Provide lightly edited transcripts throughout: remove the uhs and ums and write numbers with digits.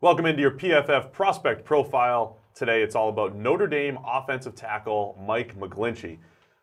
Welcome into your PFF prospect profile. Today it's all about Notre Dame offensive tackle Mike McGlinchey.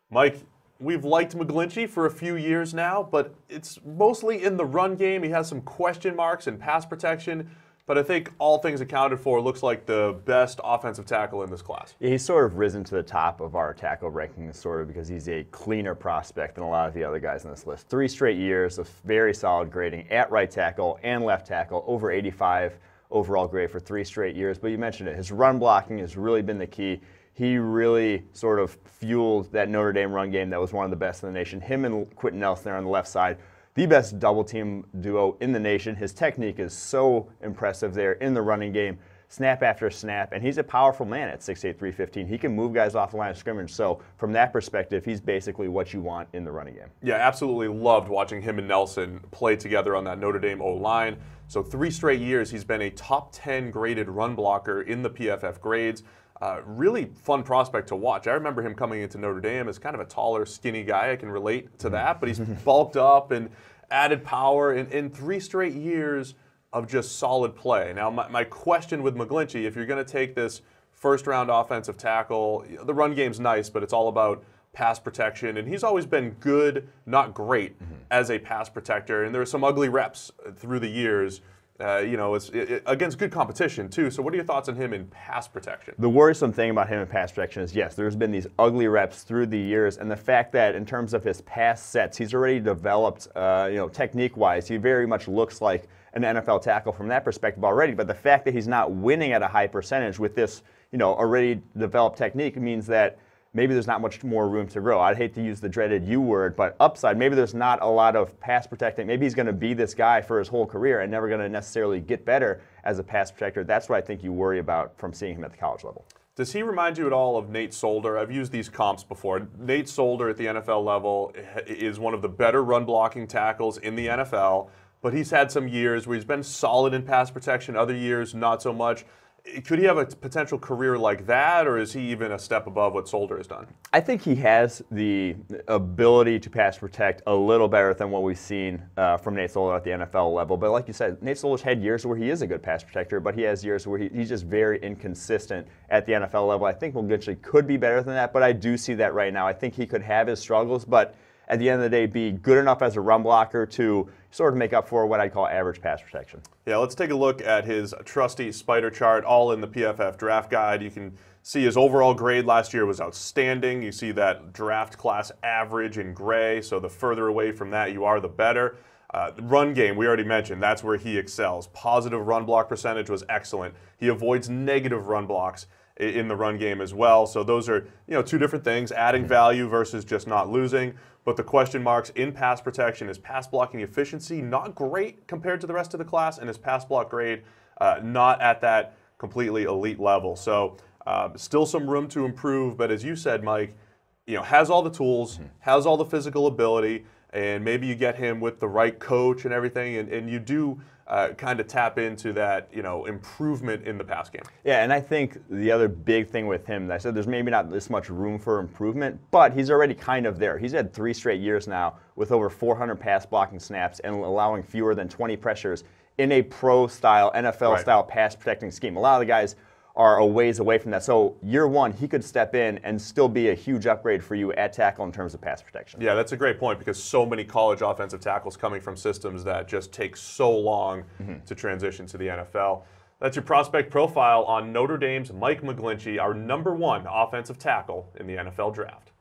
Mike, we've liked McGlinchey for a few years now, but it's mostly in the run game. He has some question marks in pass protection, but I think all things accounted for, looks like the best offensive tackle in this class. Yeah, he's sort of risen to the top of our tackle rankings sort of because he's a cleaner prospect than a lot of the other guys on this list. 3 straight years of very solid grading at right tackle and left tackle, over 85 overall grade for 3 straight years. But you mentioned it, his run blocking has really been the key. He really sort of fueled that Notre Dame run game that was one of the best in the nation. Him and Quentin Nelson there on the left side, the best double team duo in the nation. His technique is so impressive there in the running game, snap after snap, and he's a powerful man at 6'8", 315. He can move guys off the line of scrimmage, so from that perspective, he's basically what you want in the running game. Yeah, absolutely loved watching him and Nelson play together on that Notre Dame O-line. So 3 straight years he's been a top 10 graded run blocker in the PFF grades. Really fun prospect to watch. I remember him coming into Notre Dame as kind of a taller, skinny guy. I can relate to that, but he's bulked up and added power in 3 straight years of just solid play. Now, my question with McGlinchey, if you're going to take this first-round offensive tackle, the run game's nice, but it's all about pass protection, and he's always been good, not great, as a pass protector. And there are some ugly reps through the years. It's against good competition, too. So what are your thoughts on him in pass protection? The worrisome thing about him in pass protection is, yes, there's been these ugly reps through the years, and the fact that in terms of his pass sets, he's already developed, technique-wise, he very much looks like an NFL tackle from that perspective already. But the fact that he's not winning at a high percentage with this, already developed technique means that maybe there's not much more room to grow. I'd hate to use the dreaded U word, but upside, maybe there's not a lot of pass protecting. Maybe he's going to be this guy for his whole career and never going to necessarily get better as a pass protector. That's what I think you worry about from seeing him at the college level. Does he remind you at all of Nate Solder? I've used these comps before. Nate Solder at the NFL level is one of the better run blocking tackles in the NFL, but he's had some years where he's been solid in pass protection, other years not so much. Could he have a potential career like that, or is he even a step above what Solder has done? I think he has the ability to pass protect a little better than what we've seen from Nate Solder at the NFL level. But like you said, Nate Solder's had years where he is a good pass protector, but he has years where he's just very inconsistent at the NFL level. I think McGlinchey could be better than that, but I do see that right now. I think he could have his struggles, but at the end of the day, be good enough as a run blocker to sort of make up for what I'd call average pass protection. Yeah, let's take a look at his trusty spider chart, all in the PFF draft guide. You can see his overall grade last year was outstanding. You see that draft class average in gray, so the further away from that you are, the better. Run game, we already mentioned, that's where he excels. Positive run block percentage was excellent. He avoids negative run blocks in the run game as well. So those are, 2 different things, adding value versus just not losing. But the question marks in pass protection is pass blocking efficiency not great compared to the rest of the class, and his pass block grade not at that completely elite level. So still some room to improve, but as you said, Mike, has all the tools, has all the physical ability, and maybe you get him with the right coach and everything, and you do kind of tap into that, improvement in the pass game. Yeah, and I think the other big thing with him, I said there's maybe not this much room for improvement, but he's already kind of there. He's had 3 straight years now with over 400 pass blocking snaps and allowing fewer than 20 pressures in a pro-style, NFL-style pass protecting scheme. A lot of the guys are a ways away from that. So year 1, he could step in and still be a huge upgrade for you at tackle in terms of pass protection. Yeah, that's a great point because so many college offensive tackles coming from systems that just take so long to transition to the NFL. That's your prospect profile on Notre Dame's Mike McGlinchey, our #1 offensive tackle in the NFL draft.